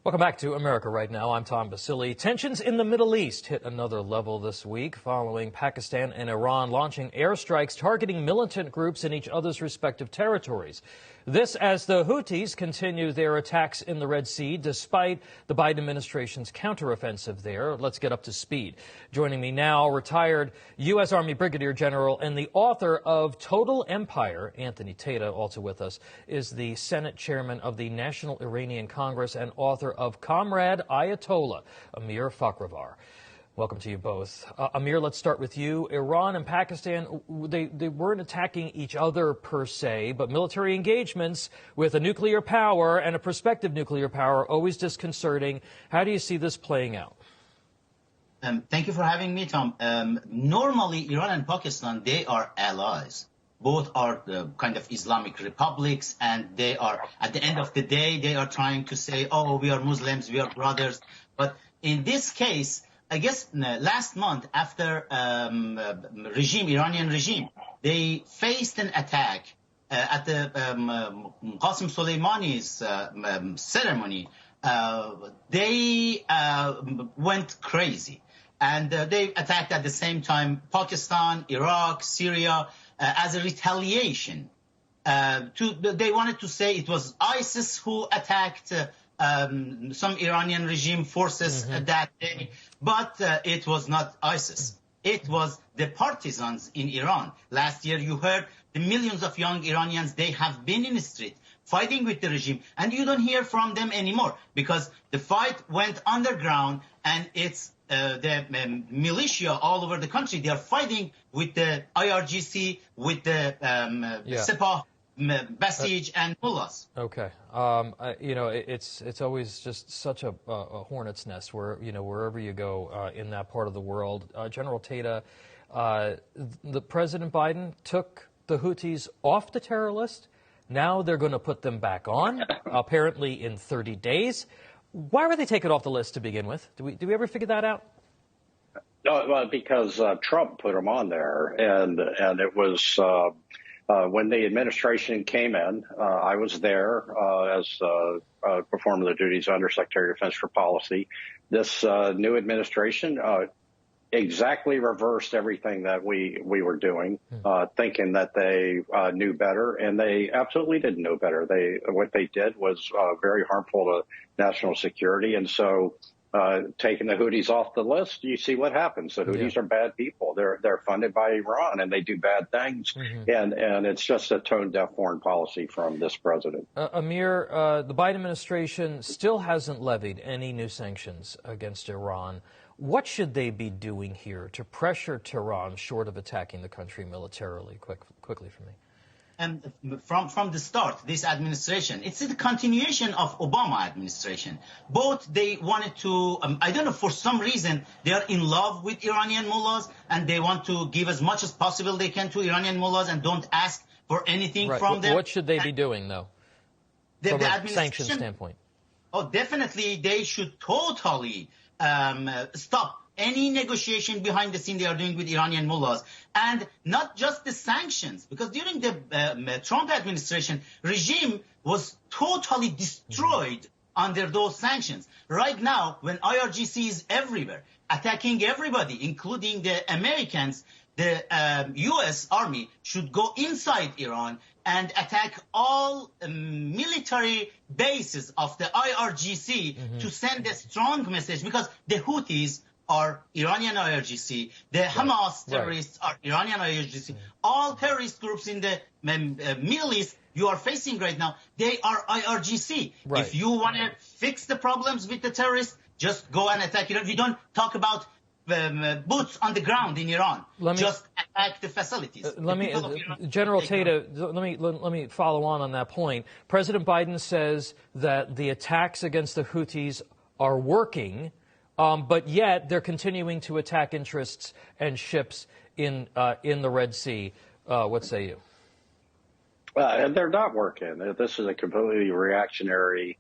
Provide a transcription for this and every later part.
Welcome back to America Right Now. I'm Tom Basili. Tensions in the Middle East hit another level this week following Pakistan and Iran launching airstrikes targeting militant groups in each other's respective territories. This as the Houthis continue their attacks in the Red Sea despite the Biden administration's counteroffensive there. Let's get up to speed. Joining me now, retired U.S. Army Brigadier General and the author of Total Empire, Anthony Tata, also with us, is the Senate Chairman of the National Iranian Congress and author of Comrade Ayatollah, Amir Fakhrآور. Welcome to you both. Amir, let's start with you. Iran and Pakistan, they weren't attacking each other per se, but military engagements with a nuclear power and a prospective nuclear power always disconcerting. How do you see this playing out? Thank you for having me, Tom. Normally, Iran and Pakistan, they are allies. Both are kind of Islamic republics, and they are, at the end of the day, they are trying to say, oh, we are Muslims, we are brothers. But in this case, I guess last month after Iranian regime, they faced an attack at the Qasem Soleimani's ceremony. They went crazy. And they attacked at the same time Pakistan, Iraq, Syria, as a retaliation. They wanted to say it was ISIS who attacked some Iranian regime forces that day, but it was not ISIS. It was the partisans in Iran. Last year, you heard the millions of young Iranians, they have been in the street fighting with the regime, and you don't hear from them anymore because the fight went underground, and it's the militia all over the country. They are fighting with the IRGC, with the Sepah, Basij and mullahs. Okay, you know, it's always just such a hornet's nest where, you know, wherever you go in that part of the world. General Tata, the President Biden took the Houthis off the terror list. Now they're going to put them back on, apparently in 30 days. Why were they taken off the list to begin with? Do we ever figure that out? No, well, because Trump put them on there, and it was. When the administration came in, I was there as performing the duties of Undersecretary of Defense for Policy. This new administration exactly reversed everything that we were doing, thinking that they knew better, and they absolutely didn't know better. What they did was very harmful to national security, and so taking the Houthis off the list, you see what happens. The Houthis are bad people. They're funded by Iran, and they do bad things. And it's just a tone-deaf foreign policy from this president. Amir, the Biden administration still hasn't levied any new sanctions against Iran. What should they be doing here to pressure Tehran short of attacking the country militarily? Quickly for me. And from the start, this administration, it's the continuation of Obama administration. Both they wanted to, I don't know, for some reason, they are in love with Iranian mullahs, and they want to give as much as possible they can to Iranian mullahs and don't ask for anything from them. What should they be doing, though, from a sanction standpoint? Oh, definitely they should totally stop any negotiation behind the scene they are doing with Iranian mullahs, and not just the sanctions, because during the Trump administration, regime was totally destroyed under those sanctions. Right now, when IRGC is everywhere, attacking everybody, including the Americans, the U.S. Army should go inside Iran and attack all military bases of the IRGC to send a strong message, because the Houthis are Iranian IRGC, the Hamas terrorists are Iranian IRGC. All terrorist groups in the Middle East you are facing right now, they are IRGC. If you want to fix the problems with the terrorists, just go and attack Iran. You don't talk about boots on the ground in Iran. Just attack the facilities. General Tata, let me follow on that point. President Biden says that the attacks against the Houthis are working, but yet they're continuing to attack interests and ships in the Red Sea. What say you? And they're not working. This is a completely reactionary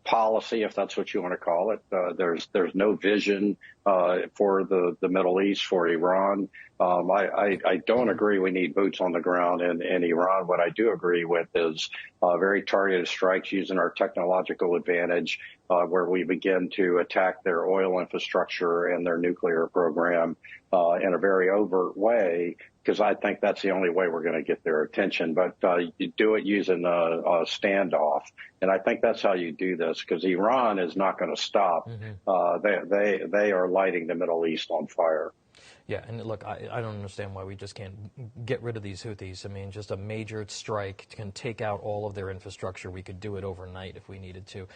policy, if that's what you want to call it. There's no vision for the Middle East, for Iran. I don't agree we need boots on the ground in Iran. What I do agree with is very targeted strikes using our technological advantage, where we begin to attack their oil infrastructure and their nuclear program in a very overt way, because I think that's the only way we're going to get their attention. But you do it using a standoff, and I think that's how you do this, because Iran is not going to stop. They are lighting the Middle East on fire. Yeah, and look, I don't understand why we just can't get rid of these Houthis. I mean, just a major strike can take out all of their infrastructure. We could do it overnight if we needed to.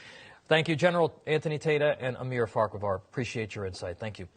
Thank you, General Anthony Tata and Amir Farquhar. Appreciate your insight. Thank you.